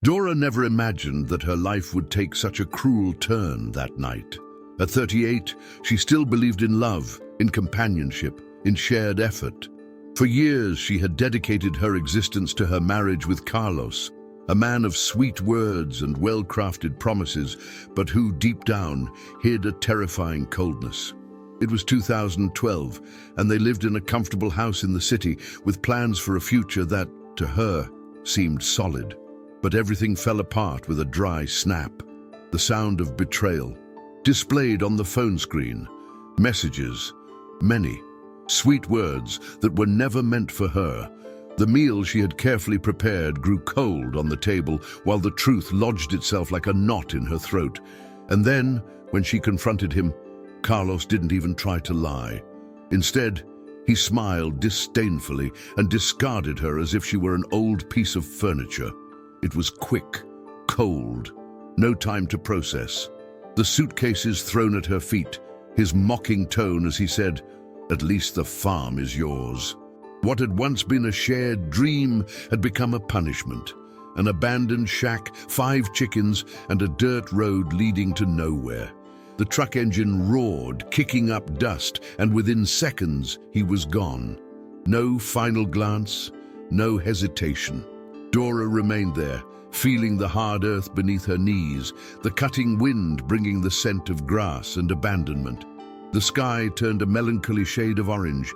Dora never imagined that her life would take such a cruel turn that night. At 38, she still believed in love, in companionship, in shared effort. For years, she had dedicated her existence to her marriage with Carlos, a man of sweet words and well-crafted promises, but who, deep down, hid a terrifying coldness. It was 2012, and they lived in a comfortable house in the city with plans for a future that, to her, seemed solid. But everything fell apart with a dry snap. The sound of betrayal, displayed on the phone screen. Messages, many, sweet words that were never meant for her. The meal she had carefully prepared grew cold on the table while the truth lodged itself like a knot in her throat. And then, when she confronted him, Carlos didn't even try to lie. Instead, he smiled disdainfully and discarded her as if she were an old piece of furniture. It was quick, cold, no time to process. The suitcases thrown at her feet, his mocking tone as he said, "At least the farm is yours." What had once been a shared dream had become a punishment. An abandoned shack, 5 chickens, and a dirt road leading to nowhere. The truck engine roared, kicking up dust, and within seconds he was gone. No final glance, no hesitation. Dora remained there, feeling the hard earth beneath her knees, the cutting wind bringing the scent of grass and abandonment. The sky turned a melancholy shade of orange,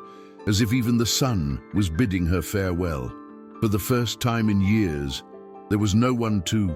as if even the sun was bidding her farewell. For the first time in years, there was no one to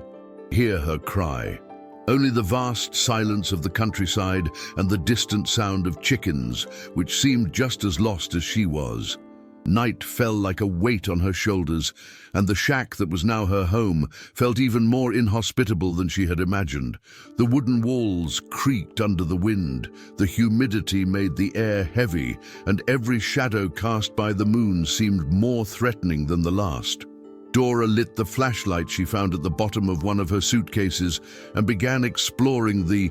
hear her cry. Only the vast silence of the countryside and the distant sound of chickens, which seemed just as lost as she was. Night fell like a weight on her shoulders, and the shack that was now her home felt even more inhospitable than she had imagined. The wooden walls creaked under the wind, the humidity made the air heavy, and every shadow cast by the moon seemed more threatening than the last. Dora lit the flashlight she found at the bottom of one of her suitcases and began exploring the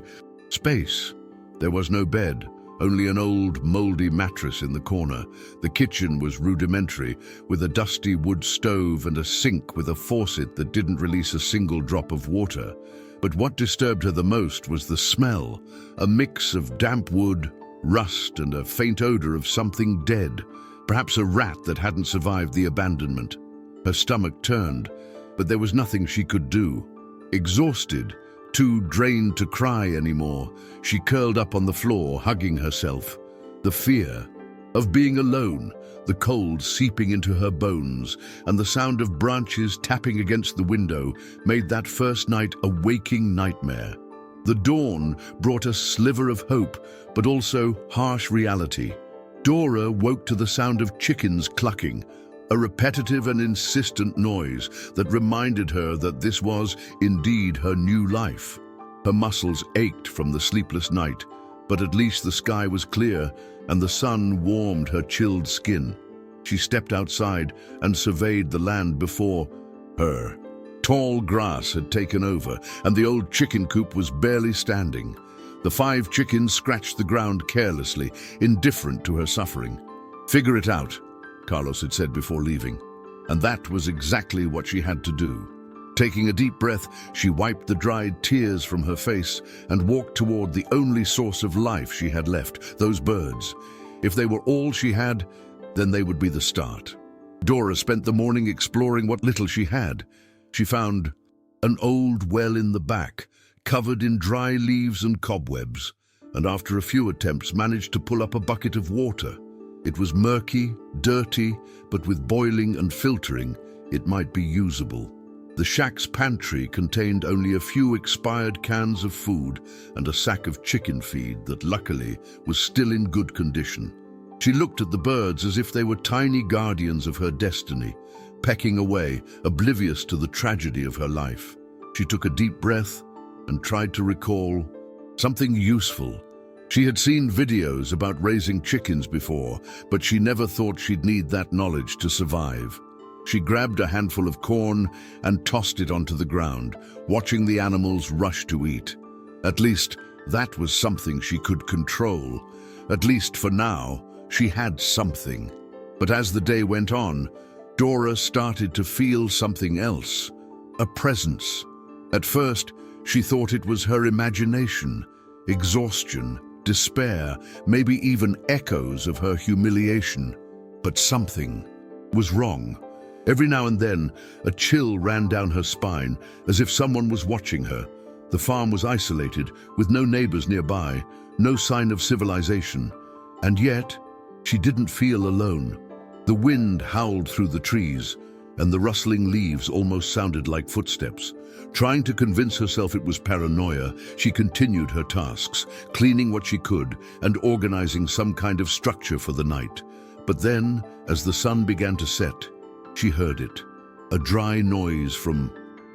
space. There was no bed. Only an old, moldy mattress in the corner. The kitchen was rudimentary, with a dusty wood stove and a sink with a faucet that didn't release a single drop of water. But what disturbed her the most was the smell, a mix of damp wood, rust, and a faint odor of something dead, perhaps a rat that hadn't survived the abandonment. Her stomach turned, but there was nothing she could do. Exhausted, too drained to cry anymore, she curled up on the floor, hugging herself. The fear of being alone, the cold seeping into her bones, and the sound of branches tapping against the window made that first night a waking nightmare. The dawn brought a sliver of hope, but also harsh reality. Dora woke to the sound of chickens clucking, a repetitive and insistent noise that reminded her that this was indeed her new life. Her muscles ached from the sleepless night, but at least the sky was clear and the sun warmed her chilled skin. She stepped outside and surveyed the land before her. Tall grass had taken over, and the old chicken coop was barely standing. The 5 chickens scratched the ground carelessly, indifferent to her suffering. "Figure it out," Carlos had said before leaving, and that was exactly what she had to do. Taking a deep breath, she wiped the dried tears from her face and walked toward the only source of life she had left, those birds. If they were all she had, then they would be the start. Dora spent the morning exploring what little she had. She found an old well in the back, covered in dry leaves and cobwebs, and after a few attempts managed to pull up a bucket of water. It was murky, dirty, but with boiling and filtering, it might be usable. The shack's pantry contained only a few expired cans of food and a sack of chicken feed that luckily was still in good condition. She looked at the birds as if they were tiny guardians of her destiny, pecking away, oblivious to the tragedy of her life. She took a deep breath and tried to recall something useful. She had seen videos about raising chickens before, but she never thought she'd need that knowledge to survive. She grabbed a handful of corn and tossed it onto the ground, watching the animals rush to eat. At least that was something she could control. At least for now, she had something. But as the day went on, Dora started to feel something else. a presence. At first, she thought it was her imagination, exhaustion, despair, maybe even echoes of her humiliation. But something was wrong. Every now and then, a chill ran down her spine, as if someone was watching her. The farm was isolated, with no neighbors nearby, no sign of civilization. And yet, she didn't feel alone. The wind howled through the trees, and the rustling leaves almost sounded like footsteps. Trying to convince herself it was paranoia, she continued her tasks, cleaning what she could and organizing some kind of structure for the night. But then, as the sun began to set, she heard it. A dry noise from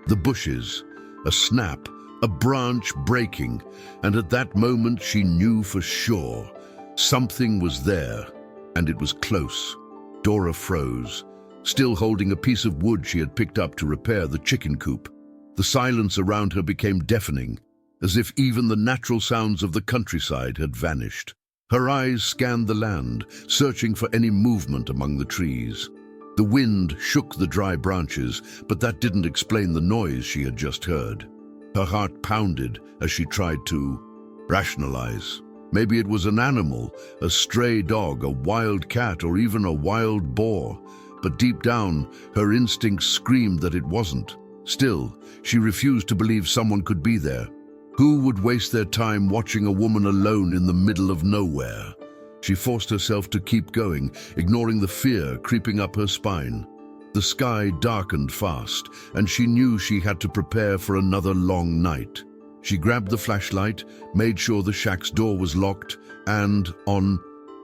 the bushes, a snap, a branch breaking, and at that moment she knew for sure something was there, and it was close. Dora froze, still holding a piece of wood she had picked up to repair the chicken coop. The silence around her became deafening, as if even the natural sounds of the countryside had vanished. Her eyes scanned the land, searching for any movement among the trees. The wind shook the dry branches, but that didn't explain the noise she had just heard. Her heart pounded as she tried to rationalize. Maybe it was an animal, a stray dog, a wild cat, or even a wild boar. But deep down, her instincts screamed that it wasn't. Still, she refused to believe someone could be there. Who would waste their time watching a woman alone in the middle of nowhere? She forced herself to keep going, ignoring the fear creeping up her spine. The sky darkened fast, and she knew she had to prepare for another long night. She grabbed the flashlight, made sure the shack's door was locked, and, on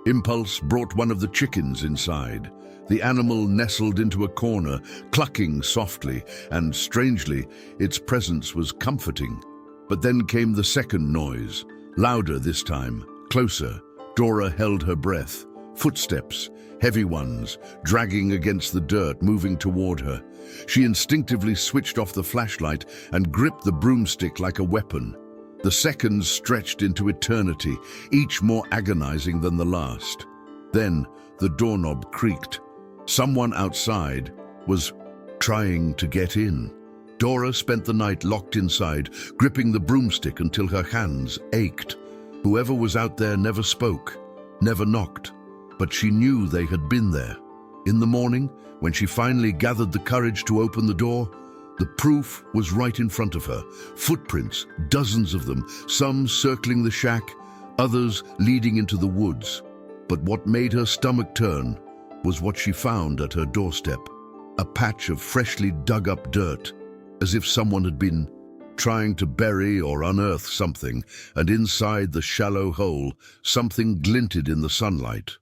impulse, brought one of the chickens inside. The animal nestled into a corner, clucking softly, and strangely, its presence was comforting. But then came the second noise, louder this time, closer. Dora held her breath. Footsteps, heavy ones, dragging against the dirt, moving toward her. She instinctively switched off the flashlight and gripped the broomstick like a weapon. The seconds stretched into eternity, each more agonizing than the last. Then the doorknob creaked. Someone outside was trying to get in. Dora spent the night locked inside, gripping the broomstick until her hands ached. Whoever was out there never spoke, never knocked, but she knew they had been there. In the morning, when she finally gathered the courage to open the door, the proof was right in front of her. Footprints, dozens of them, some circling the shack, others leading into the woods. But what made her stomach turn was what she found at her doorstep. A patch of freshly dug up dirt, as if someone had been trying to bury or unearth something, and inside the shallow hole, something glinted in the sunlight.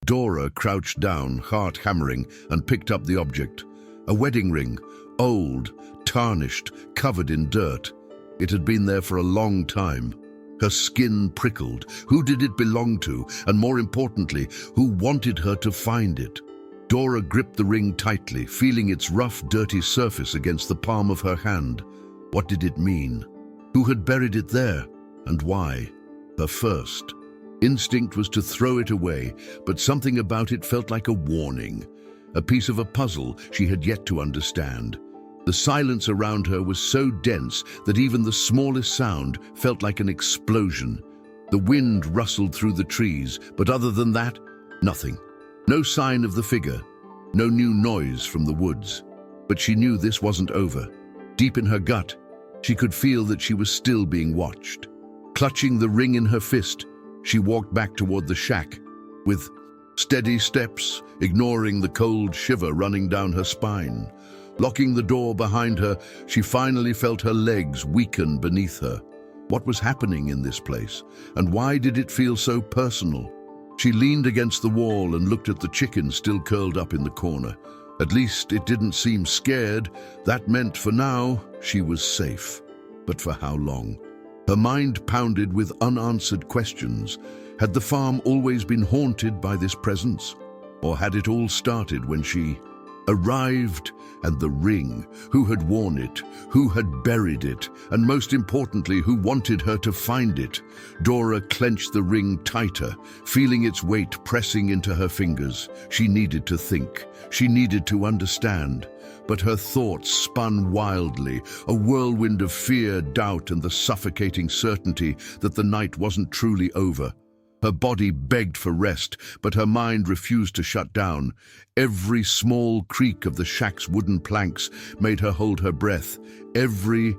Dora crouched down, heart hammering, and picked up the object. A wedding ring, old, tarnished, covered in dirt. It had been there for a long time. Her skin prickled. Who did it belong to? And more importantly, who wanted her to find it? Dora gripped the ring tightly, feeling its rough, dirty surface against the palm of her hand. What did it mean? Who had buried it there? And why? Her first instinct was to throw it away, but something about it felt like a warning, a piece of a puzzle she had yet to understand. The silence around her was so dense that even the smallest sound felt like an explosion. The wind rustled through the trees, but other than that, nothing. No sign of the figure, no new noise from the woods. But she knew this wasn't over. Deep in her gut, she could feel that she was still being watched. Clutching the ring in her fist, she walked back toward the shack, with steady steps, ignoring the cold shiver running down her spine. Locking the door behind her, she finally felt her legs weaken beneath her. What was happening in this place, and why did it feel so personal? She leaned against the wall and looked at the chicken still curled up in the corner. At least it didn't seem scared. That meant for now, she was safe. But for how long? Her mind pounded with unanswered questions. Had the farm always been haunted by this presence? Or had it all started when she arrived, and the ring, who had worn it, who had buried it, and most importantly, who wanted her to find it. Dora clenched the ring tighter, feeling its weight pressing into her fingers. She needed to think. She needed to understand. But her thoughts spun wildly, a whirlwind of fear, doubt, and the suffocating certainty that the night wasn't truly over. Her body begged for rest, but her mind refused to shut down. Every small creak of the shack's wooden planks made her hold her breath. Every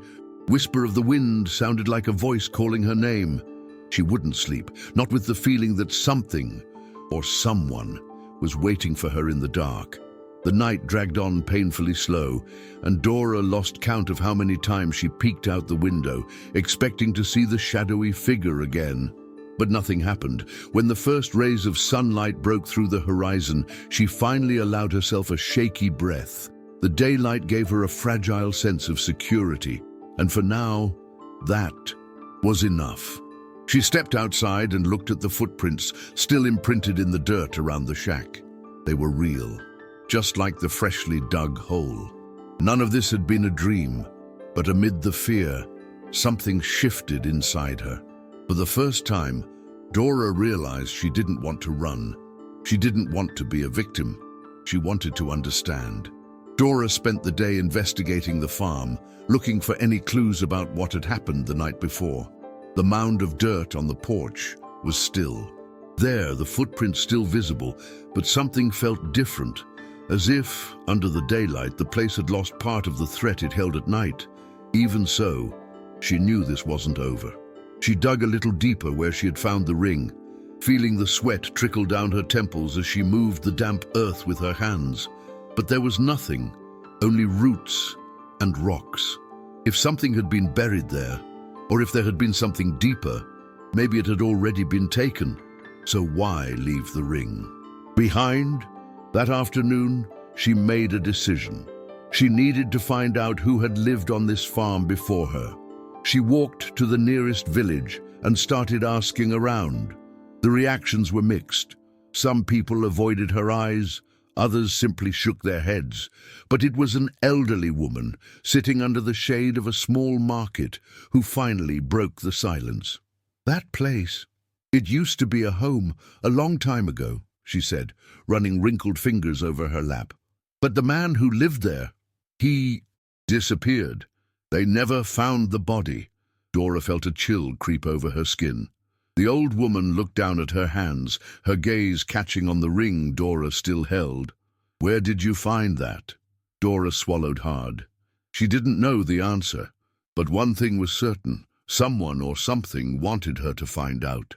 whisper of the wind sounded like a voice calling her name. She wouldn't sleep, not with the feeling that something or someone was waiting for her in the dark. The night dragged on painfully slow, and Dora lost count of how many times she peeked out the window, expecting to see the shadowy figure again. But nothing happened. When the first rays of sunlight broke through the horizon, she finally allowed herself a shaky breath. The daylight gave her a fragile sense of security, and for now, that was enough. She stepped outside and looked at the footprints still imprinted in the dirt around the shack. They were real, just like the freshly dug hole. None of this had been a dream, but amid the fear, something shifted inside her. For the first time, Dora realized she didn't want to run. She didn't want to be a victim. She wanted to understand. Dora spent the day investigating the farm, looking for any clues about what had happened the night before. The mound of dirt on the porch was still. There, the footprints still visible, but something felt different, as if, under the daylight, the place had lost part of the threat it held at night. Even so, she knew this wasn't over. She dug a little deeper where she had found the ring, feeling the sweat trickle down her temples as she moved the damp earth with her hands. But there was nothing, only roots and rocks. If something had been buried there, or if there had been something deeper, maybe it had already been taken. So why leave the ring behind? That afternoon, she made a decision. She needed to find out who had lived on this farm before her. She walked to the nearest village and started asking around. The reactions were mixed. Some people avoided her eyes, others simply shook their heads. But it was an elderly woman sitting under the shade of a small market who finally broke the silence. "That place, it used to be a home a long time ago," she said, running wrinkled fingers over her lap. "But the man who lived there, he disappeared. They never found the body." Dora felt a chill creep over her skin. The old woman looked down at her hands, her gaze catching on the ring Dora still held. "Where did you find that?" Dora swallowed hard. She didn't know the answer, but one thing was certain: someone or something wanted her to find out.